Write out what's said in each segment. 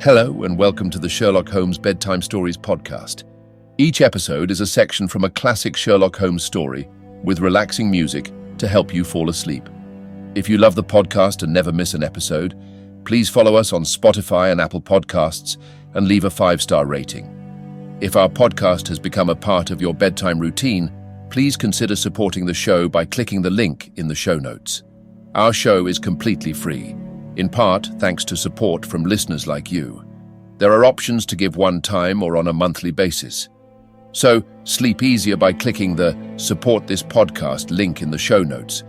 Hello and welcome to the Sherlock Holmes Bedtime Stories podcast. Each episode is a section from a classic Sherlock Holmes story with relaxing music to help you fall asleep. If you love the podcast and never miss an episode, please follow us on Spotify and Apple Podcasts and leave a 5-star rating. If our podcast has become a part of your bedtime routine, please consider supporting the show by clicking the link in the show notes. Our show is completely free, in part thanks to support from listeners like you. There are options to give one time or on a monthly basis. So sleep easier by clicking the Support This Podcast link in the show notes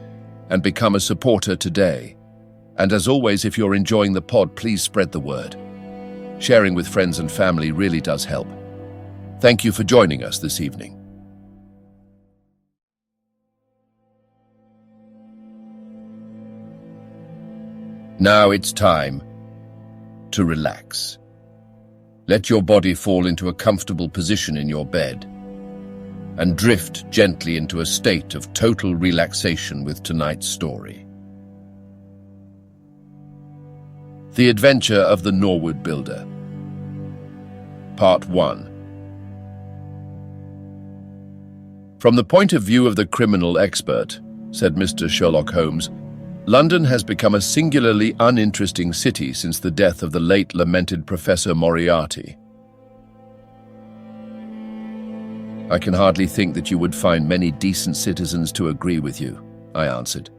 and become a supporter today. And as always, if you're enjoying the pod, please spread the word. Sharing with friends and family really does help. Thank you for joining us this evening. Now it's time to relax. Let your body fall into a comfortable position in your bed and drift gently into a state of total relaxation with tonight's story. The Adventure of the Norwood Builder. Part 1. From the point of view of the criminal expert, said Mr. Sherlock Holmes, London has become a singularly uninteresting city since the death of the late lamented Professor Moriarty. I can hardly think that you would find many decent citizens to agree with you, I answered.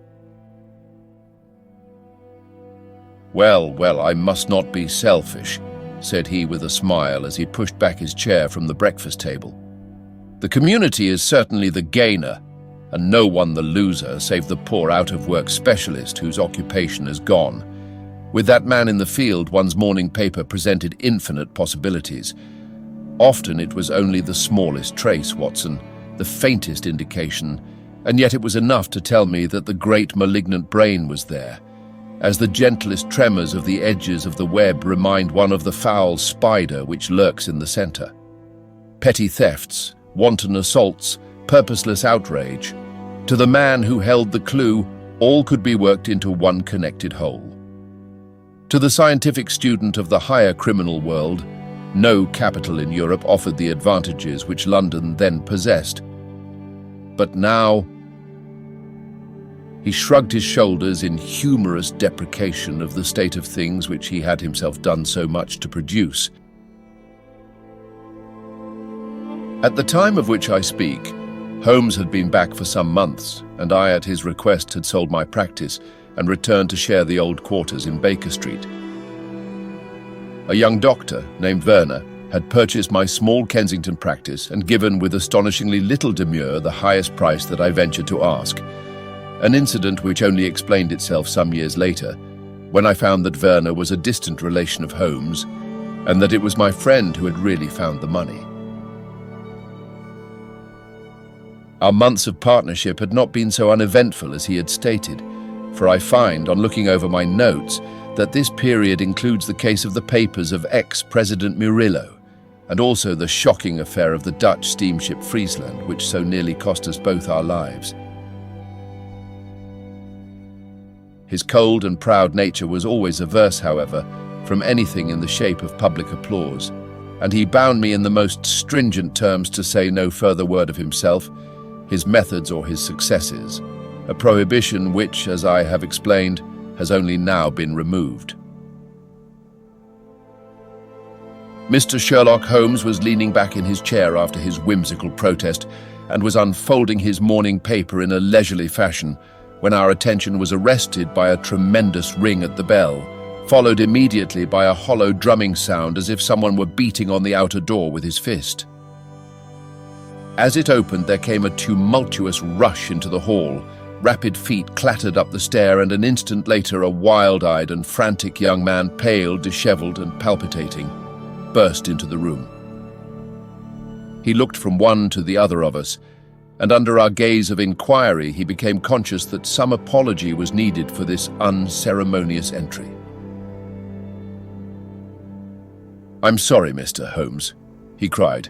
Well, I must not be selfish, said he with a smile as he pushed back his chair from the breakfast table. The community is certainly the gainer, and no one the loser save the poor out-of-work specialist whose occupation is gone. With that man in the field, one's morning paper presented infinite possibilities. Often it was only the smallest trace, Watson, the faintest indication, and yet it was enough to tell me that the great malignant brain was there, as the gentlest tremors of the edges of the web remind one of the foul spider which lurks in the center. Petty thefts, wanton assaults, purposeless outrage. To the man who held the clue, all could be worked into one connected whole. To the scientific student of the higher criminal world, no capital in Europe offered the advantages which London then possessed. But now, he shrugged his shoulders in humorous deprecation of the state of things which he had himself done so much to produce. At the time of which I speak, Holmes had been back for some months, and I, at his request, had sold my practice and returned to share the old quarters in Baker Street. A young doctor named Werner had purchased my small Kensington practice and given with astonishingly little demur the highest price that I ventured to ask, an incident which only explained itself some years later, when I found that Werner was a distant relation of Holmes, and that it was my friend who had really found the money. Our months of partnership had not been so uneventful as he had stated, for I find, on looking over my notes, that this period includes the case of the papers of ex-President Murillo, and also the shocking affair of the Dutch steamship Friesland, which so nearly cost us both our lives. His cold and proud nature was always averse, however, from anything in the shape of public applause, and he bound me in the most stringent terms to say no further word of himself, his methods or his successes, a prohibition which, as I have explained, has only now been removed. Mr. Sherlock Holmes was leaning back in his chair after his whimsical protest and was unfolding his morning paper in a leisurely fashion when our attention was arrested by a tremendous ring at the bell, followed immediately by a hollow drumming sound as if someone were beating on the outer door with his fist. As it opened, there came a tumultuous rush into the hall. Rapid feet clattered up the stair, and an instant later a wild-eyed and frantic young man, pale, disheveled, and palpitating, burst into the room. He looked from one to the other of us, and under our gaze of inquiry he became conscious that some apology was needed for this unceremonious entry. "I'm sorry, Mr. Holmes," he cried.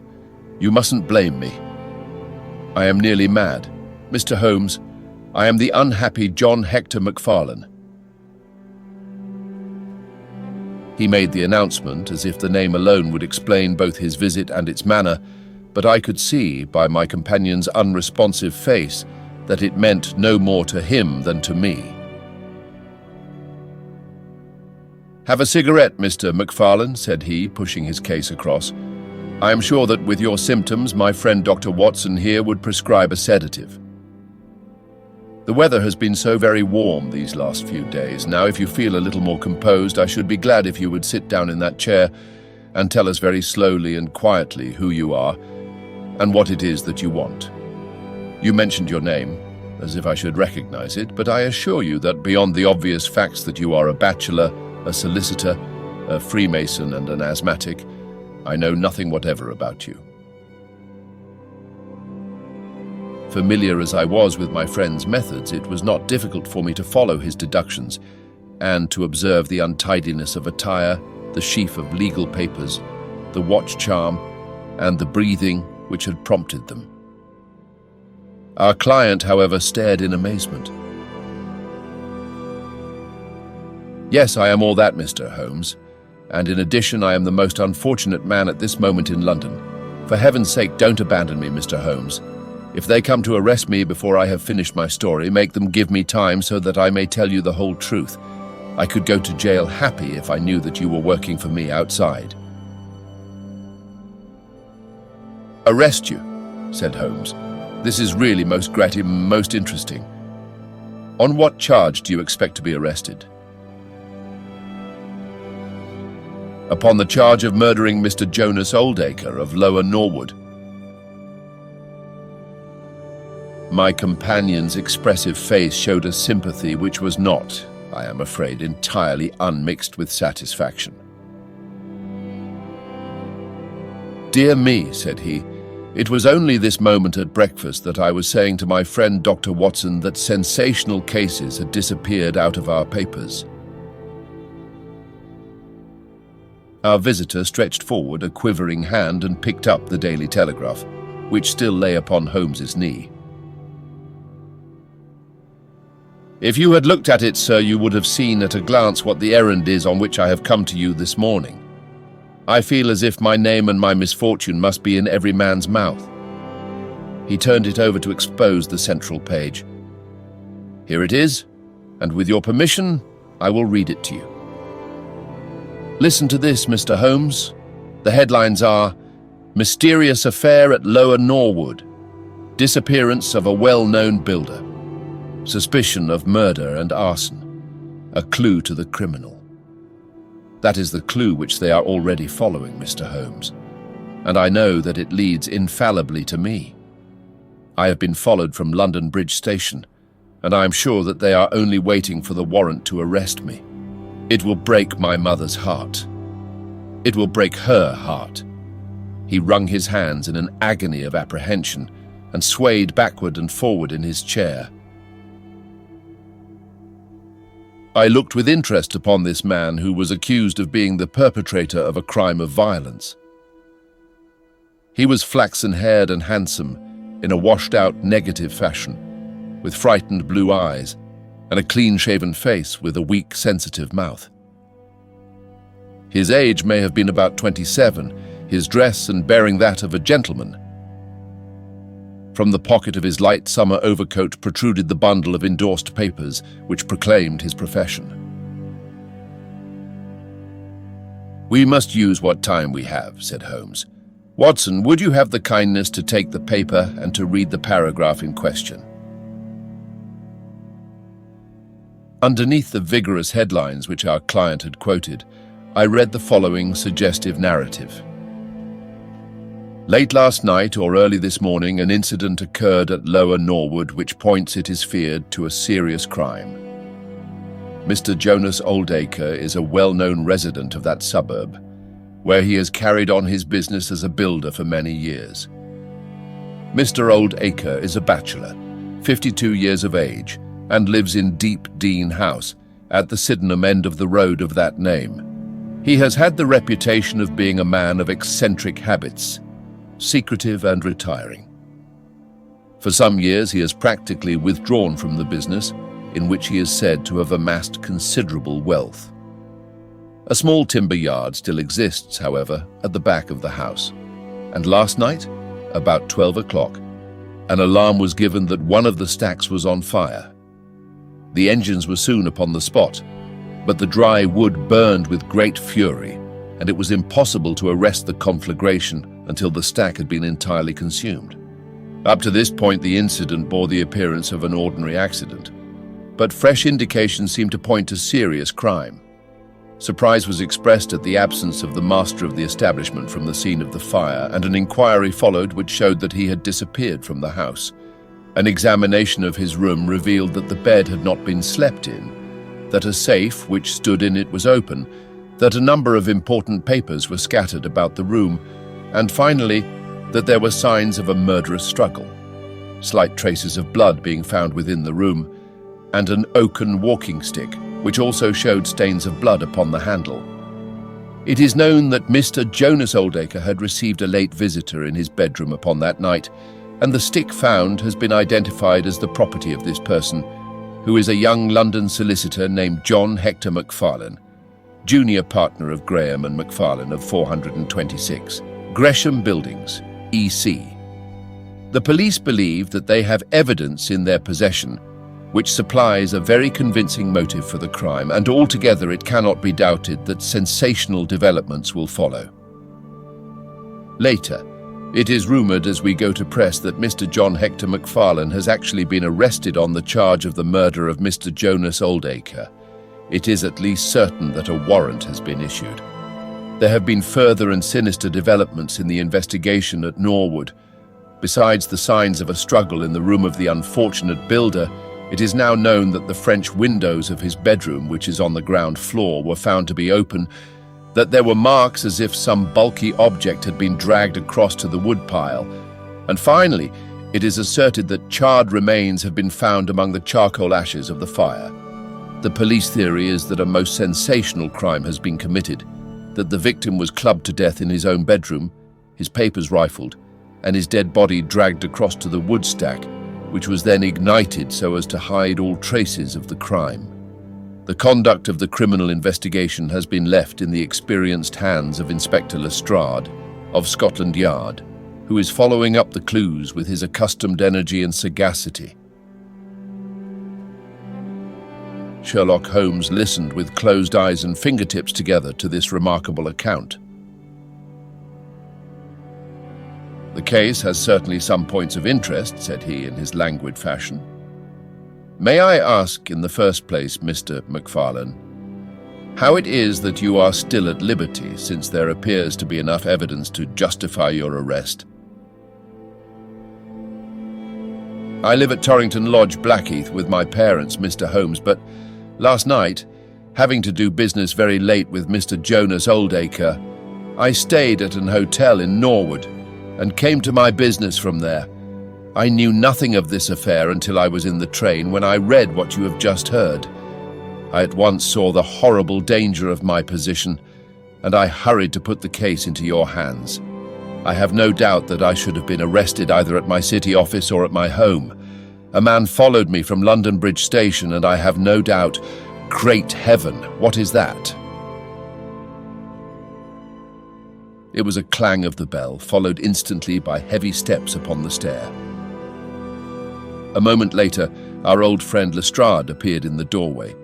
"You mustn't blame me. I am nearly mad. Mr. Holmes, I am the unhappy John Hector McFarlane." He made the announcement as if the name alone would explain both his visit and its manner, but I could see by my companion's unresponsive face that it meant no more to him than to me. "Have a cigarette, Mr. McFarlane," said he, pushing his case across. "I am sure that with your symptoms, my friend Dr. Watson here would prescribe a sedative. The weather has been so very warm these last few days. Now, if you feel a little more composed, I should be glad if you would sit down in that chair and tell us very slowly and quietly who you are and what it is that you want. You mentioned your name, as if I should recognize it, but I assure you that beyond the obvious facts that you are a bachelor, a solicitor, a Freemason, and an asthmatic, I know nothing whatever about you." Familiar as I was with my friend's methods, it was not difficult for me to follow his deductions and to observe the untidiness of attire, the sheaf of legal papers, the watch charm, and the breathing which had prompted them. Our client, however, stared in amazement. "Yes, I am all that, Mr. Holmes, and in addition I am the most unfortunate man at this moment in London. For heaven's sake, don't abandon me, Mr. Holmes. If they come to arrest me before I have finished my story, make them give me time so that I may tell you the whole truth. I could go to jail happy if I knew that you were working for me outside." "Arrest you," said Holmes. "This is really most interesting. On what charge do you expect to be arrested?" "Upon the charge of murdering Mr. Jonas Oldacre of Lower Norwood." My companion's expressive face showed a sympathy which was not, I am afraid, entirely unmixed with satisfaction. "Dear me," said he, "it was only this moment at breakfast that I was saying to my friend Dr. Watson that sensational cases had disappeared out of our papers." Our visitor stretched forward a quivering hand and picked up the Daily Telegraph, which still lay upon Holmes's knee. "If you had looked at it, sir, you would have seen at a glance what the errand is on which I have come to you this morning. I feel as if my name and my misfortune must be in every man's mouth." He turned it over to expose the central page. "Here it is, and with your permission, I will read it to you. Listen to this, Mr. Holmes. The headlines are, 'Mysterious Affair at Lower Norwood. Disappearance of a well-known builder. Suspicion of murder and arson. A clue to the criminal.' That is the clue which they are already following, Mr. Holmes, and I know that it leads infallibly to me. I have been followed from London Bridge Station, and I am sure that they are only waiting for the warrant to arrest me. It will break my mother's heart. It will break her heart." He wrung his hands in an agony of apprehension and swayed backward and forward in his chair. I looked with interest upon this man who was accused of being the perpetrator of a crime of violence. He was flaxen-haired and handsome, in a washed-out negative fashion, with frightened blue eyes and a clean-shaven face with a weak, sensitive mouth. His age may have been about 27, his dress and bearing that of a gentleman. From the pocket of his light summer overcoat protruded the bundle of endorsed papers which proclaimed his profession. "We must use what time we have," said Holmes. "Watson, would you have the kindness to take the paper and to read the paragraph in question?" Underneath the vigorous headlines which our client had quoted, I read the following suggestive narrative. "Late last night or early this morning, an incident occurred at Lower Norwood which points, it is feared, to a serious crime. Mr. Jonas Oldacre is a well-known resident of that suburb, where he has carried on his business as a builder for many years. Mr. Oldacre is a bachelor, 52 years of age, and lives in Deep Dean House, at the Sydenham end of the road of that name. He has had the reputation of being a man of eccentric habits, secretive and retiring. For some years he has practically withdrawn from the business, in which he is said to have amassed considerable wealth. A small timber yard still exists, however, at the back of the house. And last night, about 12 o'clock, an alarm was given that one of the stacks was on fire. The engines were soon upon the spot, but the dry wood burned with great fury, and it was impossible to arrest the conflagration until the stack had been entirely consumed. Up to this point, the incident bore the appearance of an ordinary accident, but fresh indications seemed to point to serious crime. Surprise was expressed at the absence of the master of the establishment from the scene of the fire, and an inquiry followed which showed that he had disappeared from the house. An examination of his room revealed that the bed had not been slept in, that a safe which stood in it was open, that a number of important papers were scattered about the room, and finally, that there were signs of a murderous struggle, slight traces of blood being found within the room, and an oaken walking stick, which also showed stains of blood upon the handle. It is known that Mr. Jonas Oldacre had received a late visitor in his bedroom upon that night, and the stick found has been identified as the property of this person, who is a young London solicitor named John Hector McFarlane, junior partner of Graham and McFarlane of 426, Gresham Buildings, EC. The police believe that they have evidence in their possession which supplies a very convincing motive for the crime, and altogether it cannot be doubted that sensational developments will follow. Later, it is rumoured as we go to press that Mr. John Hector McFarlane has actually been arrested on the charge of the murder of Mr. Jonas Oldacre. It is at least certain that a warrant has been issued. There have been further and sinister developments in the investigation at Norwood. Besides the signs of a struggle in the room of the unfortunate builder, it is now known that the French windows of his bedroom, which is on the ground floor, were found to be open, that there were marks as if some bulky object had been dragged across to the woodpile, and finally, it is asserted that charred remains have been found among the charcoal ashes of the fire. The police theory is that a most sensational crime has been committed, that the victim was clubbed to death in his own bedroom, his papers rifled, and his dead body dragged across to the wood stack, which was then ignited so as to hide all traces of the crime. The conduct of the criminal investigation has been left in the experienced hands of Inspector Lestrade of Scotland Yard, who is following up the clues with his accustomed energy and sagacity. Sherlock Holmes listened with closed eyes and fingertips together to this remarkable account. "The case has certainly some points of interest," said he in his languid fashion. "May I ask, in the first place, Mr. McFarlane, how it is that you are still at liberty, since there appears to be enough evidence to justify your arrest?" "I live at Torrington Lodge, Blackheath, with my parents, Mr. Holmes, but last night, having to do business very late with Mr. Jonas Oldacre, I stayed at an hotel in Norwood and came to my business from there. I knew nothing of this affair until I was in the train when I read what you have just heard. I at once saw the horrible danger of my position, and I hurried to put the case into your hands. I have no doubt that I should have been arrested either at my city office or at my home. A man followed me from London Bridge Station, and I have no doubt— Great heaven, what is that?" It was a clang of the bell, followed instantly by heavy steps upon the stair. A moment later, our old friend Lestrade appeared in the doorway.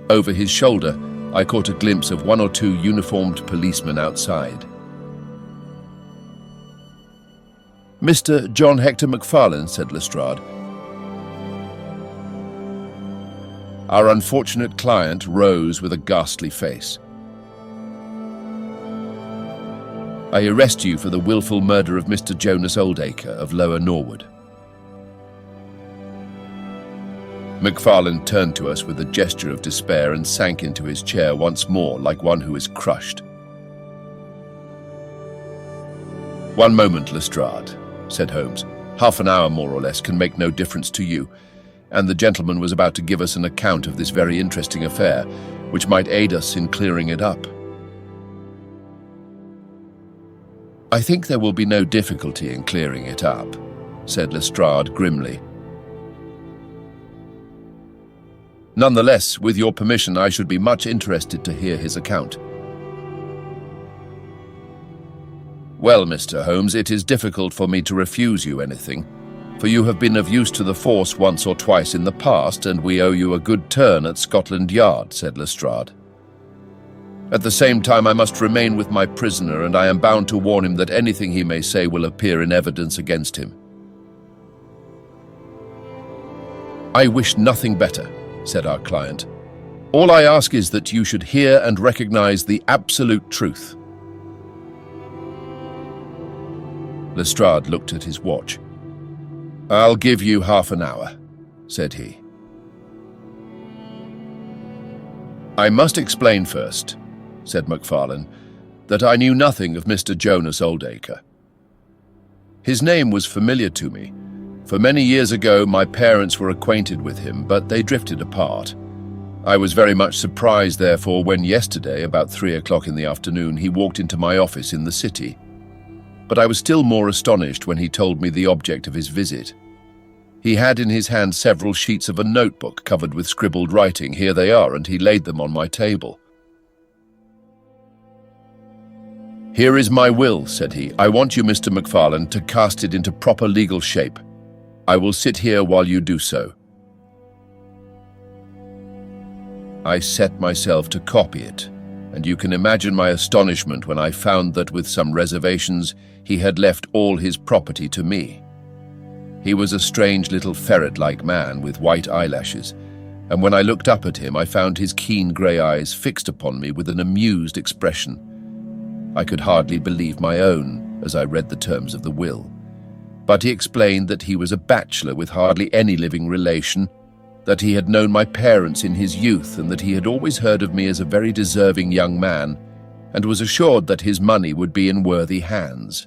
Over his shoulder, I caught a glimpse of one or two uniformed policemen outside. "Mr. John Hector McFarlane," said Lestrade. Our unfortunate client rose with a ghastly face. "I arrest you for the wilful murder of Mr. Jonas Oldacre of Lower Norwood." McFarlane turned to us with a gesture of despair and sank into his chair once more like one who is crushed. "One moment, Lestrade," said Holmes. "Half an hour more or less can make no difference to you, and the gentleman was about to give us an account of this very interesting affair, which might aid us in clearing it up." "I think there will be no difficulty in clearing it up," said Lestrade grimly. Nonetheless, with your permission, I should be much interested to hear his account. Well, Mr. Holmes, it is difficult for me to refuse you anything, for you have been of use to the force once or twice in the past, and we owe you a good turn at Scotland Yard, said Lestrade. At the same time, I must remain with my prisoner, and I am bound to warn him that anything he may say will appear in evidence against him. I wish nothing better, said our client. All I ask is that you should hear and recognize the absolute truth. Lestrade looked at his watch. I'll give you half an hour, said he. I must explain first, said McFarlane, that I knew nothing of Mr. Jonas Oldacre. His name was familiar to me, for many years ago my parents were acquainted with him, but they drifted apart. I was very much surprised, therefore, when yesterday, about 3 o'clock in the afternoon, he walked into my office in the city. But I was still more astonished when he told me the object of his visit. He had in his hand several sheets of a notebook covered with scribbled writing. Here they are, and he laid them on my table. Here is my will, said he. I want you, Mr. McFarlane, to cast it into proper legal shape. I will sit here while you do so. I set myself to copy it, and you can imagine my astonishment when I found that, with some reservations, he had left all his property to me. He was a strange little ferret-like man with white eyelashes, and when I looked up at him, I found his keen grey eyes fixed upon me with an amused expression. I could hardly believe my own as I read the terms of the will. But he explained that he was a bachelor with hardly any living relation, that he had known my parents in his youth, and that he had always heard of me as a very deserving young man, and was assured that his money would be in worthy hands.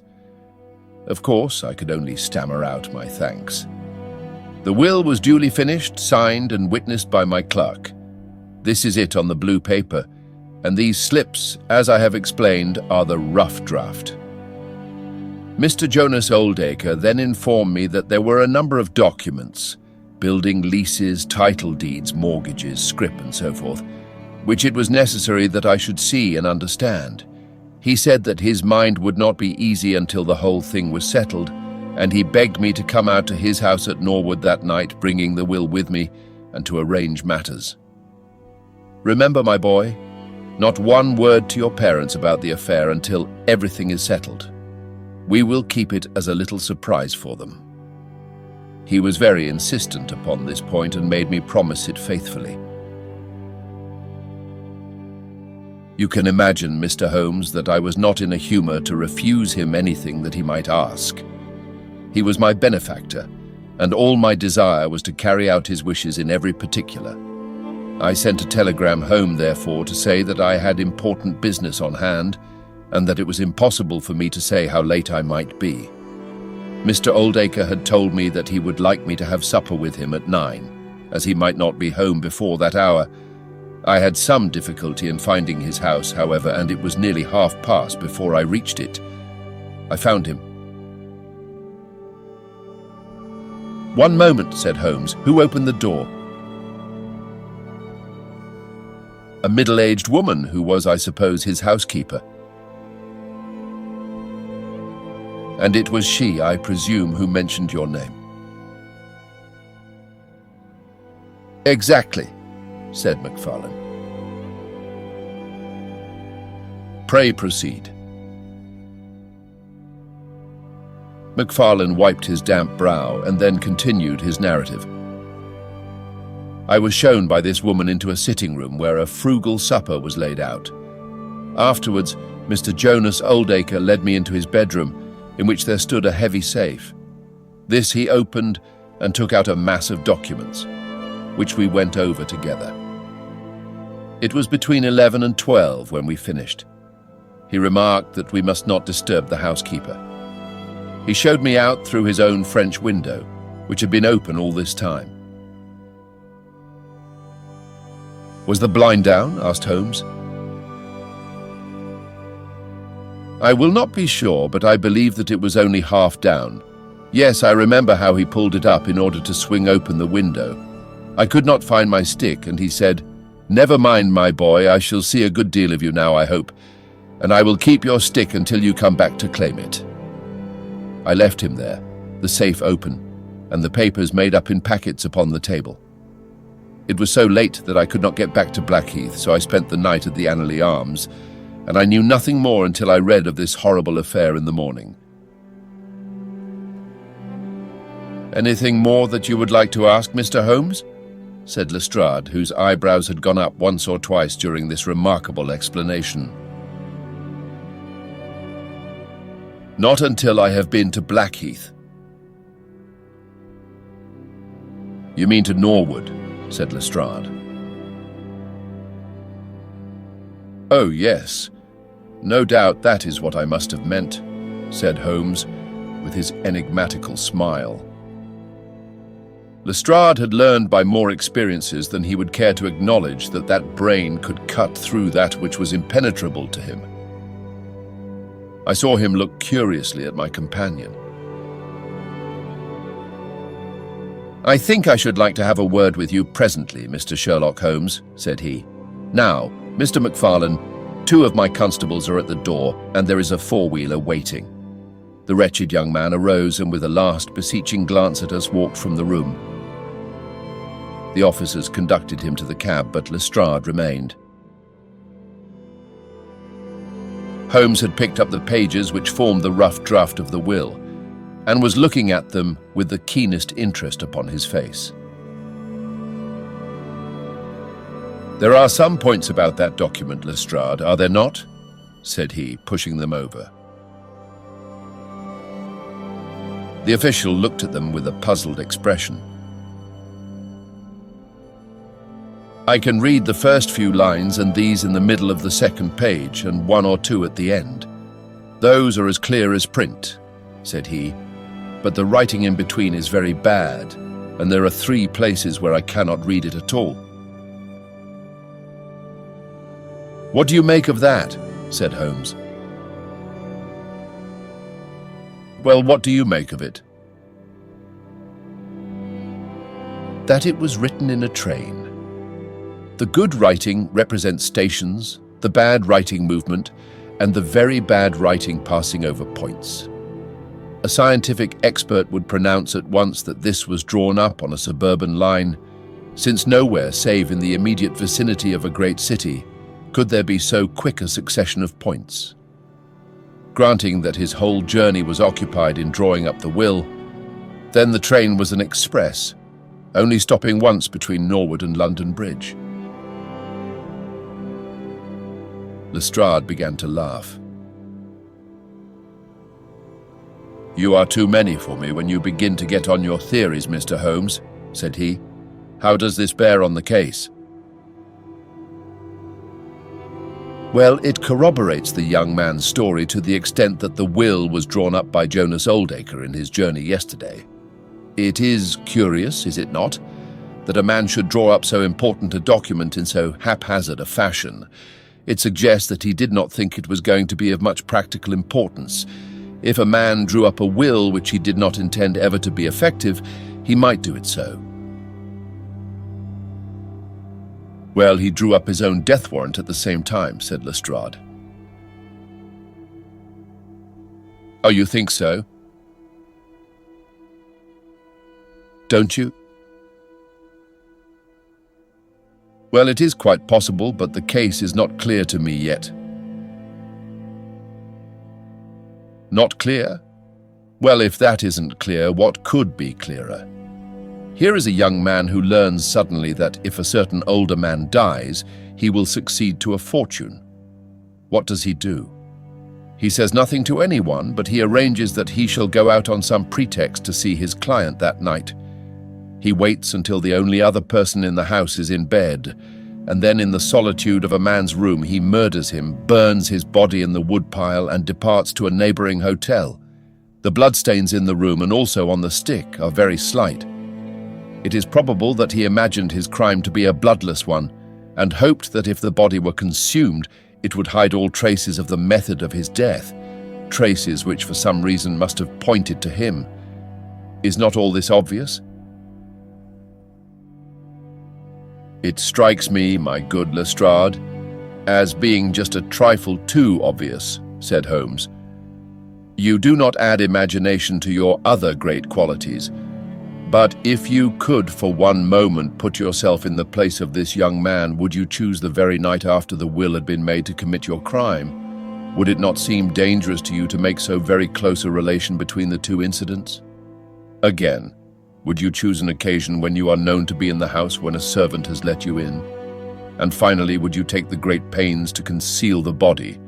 Of course, I could only stammer out my thanks. The will was duly finished, signed, and witnessed by my clerk. This is it on the blue paper, and these slips, as I have explained, are the rough draft. Mr. Jonas Oldacre then informed me that there were a number of documents, building leases, title deeds, mortgages, scrip, and so forth, which it was necessary that I should see and understand. He said that his mind would not be easy until the whole thing was settled, and he begged me to come out to his house at Norwood that night, bringing the will with me, and to arrange matters. Remember, my boy, not one word to your parents about the affair until everything is settled. We will keep it as a little surprise for them. He was very insistent upon this point and made me promise it faithfully. You can imagine, Mr. Holmes, that I was not in a humor to refuse him anything that he might ask. He was my benefactor, and all my desire was to carry out his wishes in every particular. I sent a telegram home, therefore, to say that I had important business on hand, and that it was impossible for me to say how late I might be. Mr. Oldacre had told me that he would like me to have supper with him at 9, as he might not be home before that hour. I had some difficulty in finding his house, however, and it was nearly past before I reached it. I found him. "One moment," said Holmes. "Who opened the door?" "A middle-aged woman who was, I suppose, his housekeeper." "And it was she, I presume, who mentioned your name?" "Exactly," said McFarlane. "Pray proceed." McFarlane wiped his damp brow and then continued his narrative. "I was shown by this woman into a sitting room where a frugal supper was laid out. Afterwards, Mr. Jonas Oldacre led me into his bedroom, in which there stood a heavy safe. This he opened and took out a mass of documents, which we went over together. It was between 11 and 12 when we finished. He remarked that we must not disturb the housekeeper. He showed me out through his own French window, which had been open all this time. "Was the blind down?" asked Holmes. "I will not be sure, but I believe that it was only half down. Yes, I remember how he pulled it up in order to swing open the window. I could not find my stick, and he said, "Never mind, my boy, I shall see a good deal of you now, I hope, and I will keep your stick until you come back to claim it." I left him there, the safe open, and the papers made up in packets upon the table. It was so late that I could not get back to Blackheath, so I spent the night at the Annerley Arms, and I knew nothing more until I read of this horrible affair in the morning. "Anything more that you would like to ask, Mr. Holmes?" said Lestrade, whose eyebrows had gone up once or twice during this remarkable explanation. "Not until I have been to Blackheath." "You mean to Norwood?" said Lestrade. "Oh, yes. No doubt that is what I must have meant," said Holmes, with his enigmatical smile. Lestrade had learned by more experiences than he would care to acknowledge that that brain could cut through that which was impenetrable to him. I saw him look curiously at my companion. "I think I should like to have a word with you presently, Mr. Sherlock Holmes," said he. "Now, Mr. McFarlane, 2 of my constables are at the door, and there is a 4-wheeler waiting." The wretched young man arose and with a last beseeching glance at us walked from the room. The officers conducted him to the cab, but Lestrade remained. Holmes had picked up the pages which formed the rough draft of the will, and was looking at them with the keenest interest upon his face. "There are some points about that document, Lestrade, are there not?" said he, pushing them over. The official looked at them with a puzzled expression. "I can read the first few lines and these in the middle of the second page and 1 or 2 at the end. Those are as clear as print," said he, "but the writing in between is very bad, and there are 3 places where I cannot read it at all." "What do you make of that?" said Holmes. "Well, what do you make of it?" "That it was written in a train. The good writing represents stations, the bad writing movement, and the very bad writing passing over points. A scientific expert would pronounce at once that this was drawn up on a suburban line, since nowhere save in the immediate vicinity of a great city could there be so quick a succession of points. Granting that his whole journey was occupied in drawing up the will, then the train was an express, only stopping once between Norwood and London Bridge." Lestrade began to laugh. "You are too many for me when you begin to get on your theories, Mr. Holmes," said he. "How does this bear on the case?" "Well, it corroborates the young man's story to the extent that the will was drawn up by Jonas Oldacre in his journey yesterday. It is curious, is it not, that a man should draw up so important a document in so haphazard a fashion. It suggests that he did not think it was going to be of much practical importance. If a man drew up a will which he did not intend ever to be effective, he might do it so." "Well, he drew up his own death warrant at the same time," said Lestrade. "Oh, you think so?" "Don't you?" "Well, it is quite possible, but the case is not clear to me yet." "Not clear? Well, if that isn't clear, what could be clearer? Here is a young man who learns suddenly that if a certain older man dies, he will succeed to a fortune. What does he do? He says nothing to anyone, but he arranges that he shall go out on some pretext to see his client that night. He waits until the only other person in the house is in bed, and then in the solitude of a man's room he murders him, burns his body in the woodpile, and departs to a neighboring hotel. The bloodstains in the room and also on the stick are very slight. It is probable that he imagined his crime to be a bloodless one, and hoped that if the body were consumed, it would hide all traces of the method of his death, traces which for some reason must have pointed to him. Is not all this obvious?" "It strikes me, my good Lestrade, as being just a trifle too obvious," said Holmes. "You do not add imagination to your other great qualities, but if you could for one moment put yourself in the place of this young man, would you choose the very night after the will had been made to commit your crime? Would it not seem dangerous to you to make so very close a relation between the two incidents? Again, would you choose an occasion when you are known to be in the house when a servant has let you in? And finally, would you take the great pains to conceal the body,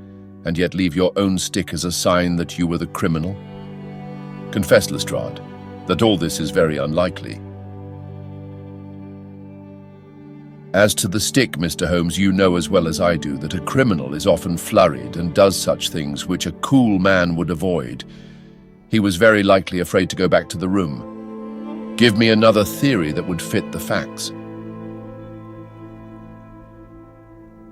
and yet leave your own stick as a sign that you were the criminal? Confess, Lestrade, that all this is very unlikely." "As to the stick, Mr. Holmes, you know as well as I do that a criminal is often flurried and does such things which a cool man would avoid. He was very likely afraid to go back to the room. Give me another theory that would fit the facts."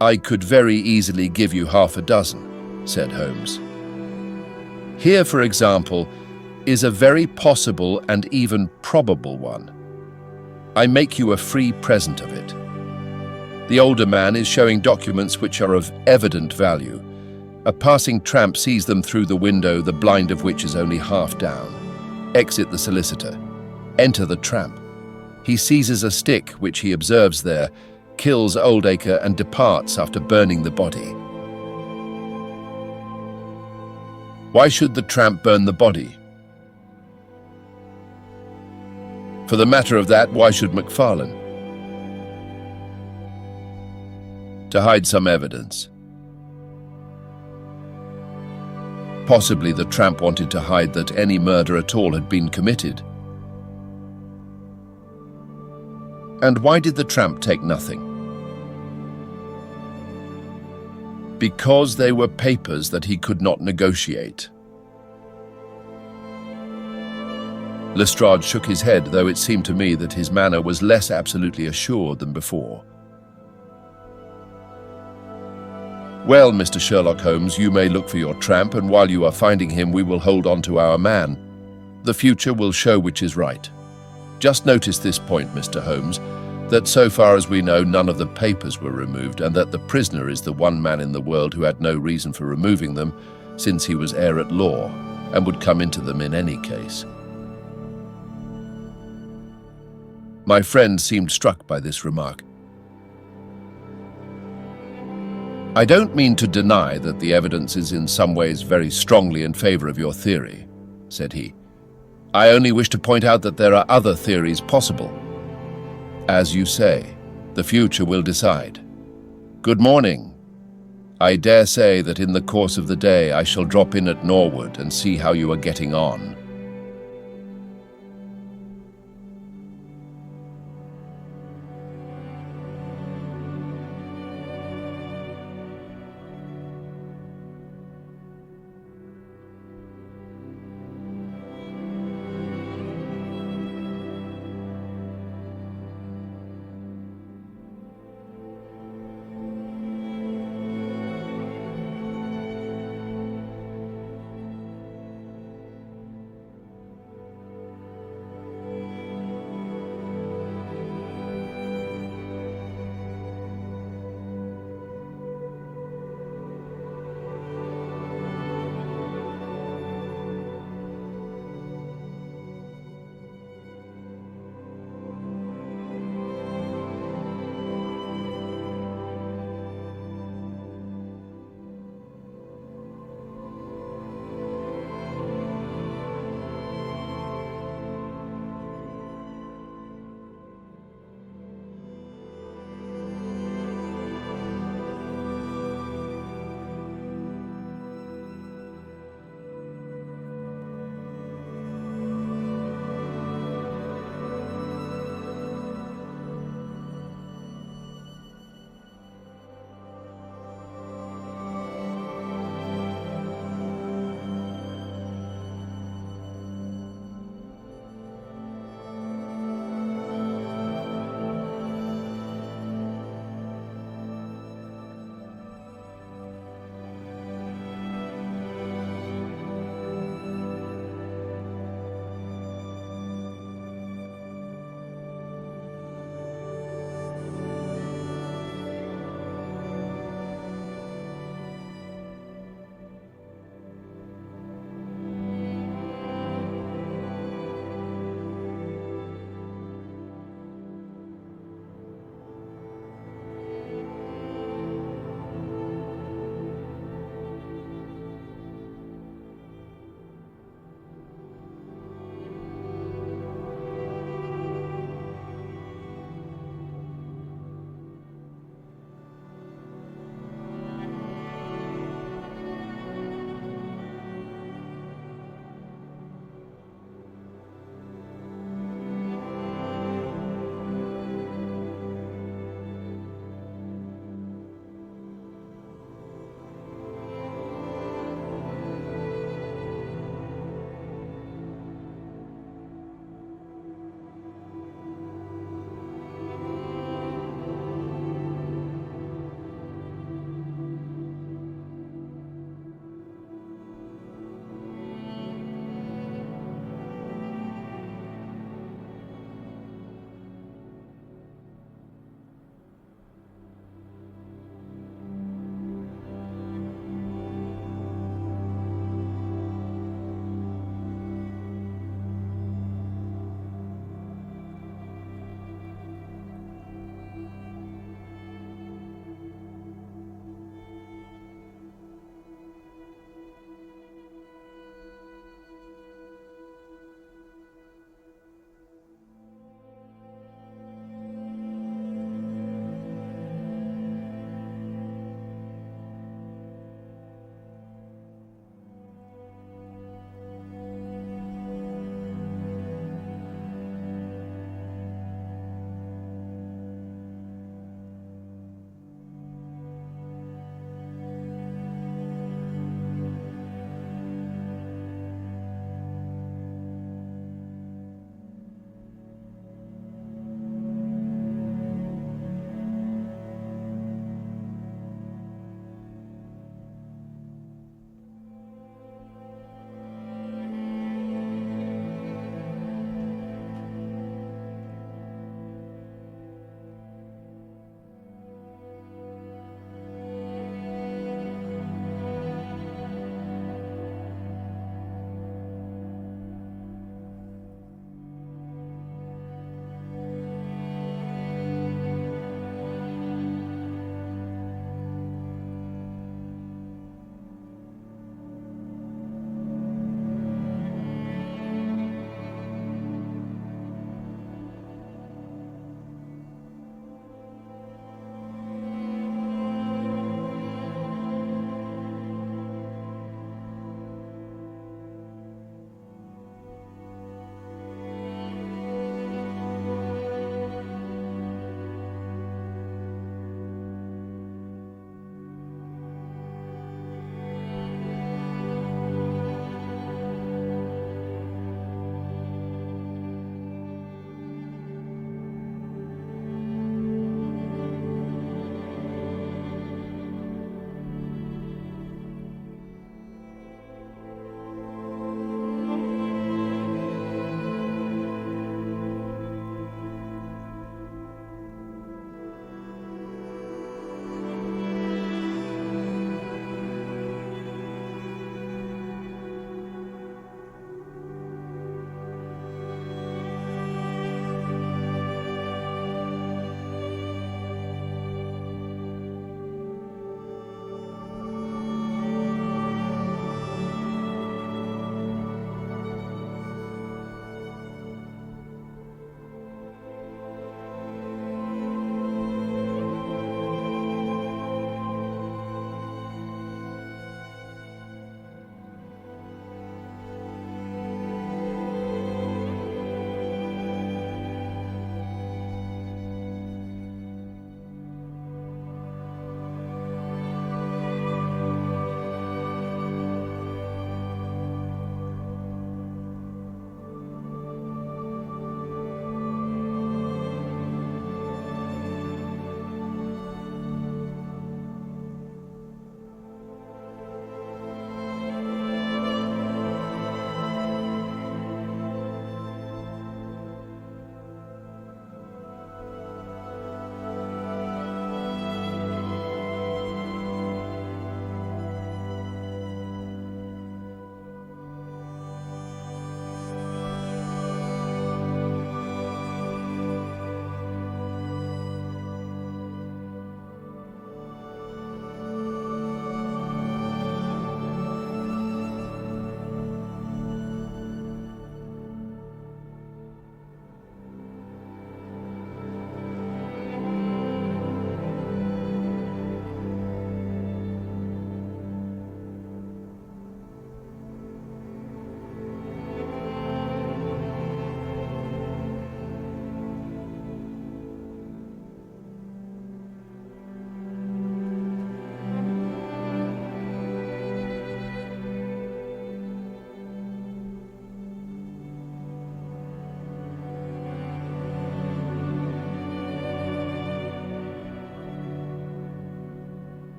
"I could very easily give you half a dozen," said Holmes. "Here, for example, is a very possible and even probable one. I make you a free present of it. The older man is showing documents which are of evident value. A passing tramp sees them through the window, the blind of which is only half down. Exit the solicitor. Enter the tramp. He seizes a stick which he observes there, kills Oldacre and departs after burning the body. Why should the tramp burn the body? For the matter of that, why should McFarlane? To hide some evidence. Possibly the tramp wanted to hide that any murder at all had been committed. And why did the tramp take nothing? Because they were papers that he could not negotiate. Lestrade shook his head, though it seemed to me that his manner was less absolutely assured than before. "Well, Mr. Sherlock Holmes, you may look for your tramp, and while you are finding him, we will hold on to our man. The future will show which is right. Just notice this point, Mr. Holmes, that so far as we know, none of the papers were removed, and that the prisoner is the one man in the world who had no reason for removing them, since he was heir at law, and would come into them in any case." My friend seemed struck by this remark. "I don't mean to deny that the evidence is in some ways very strongly in favor of your theory," said he. "I only wish to point out that there are other theories possible. As you say, the future will decide. Good morning. I dare say that in the course of the day I shall drop in at Norwood and see how you are getting on.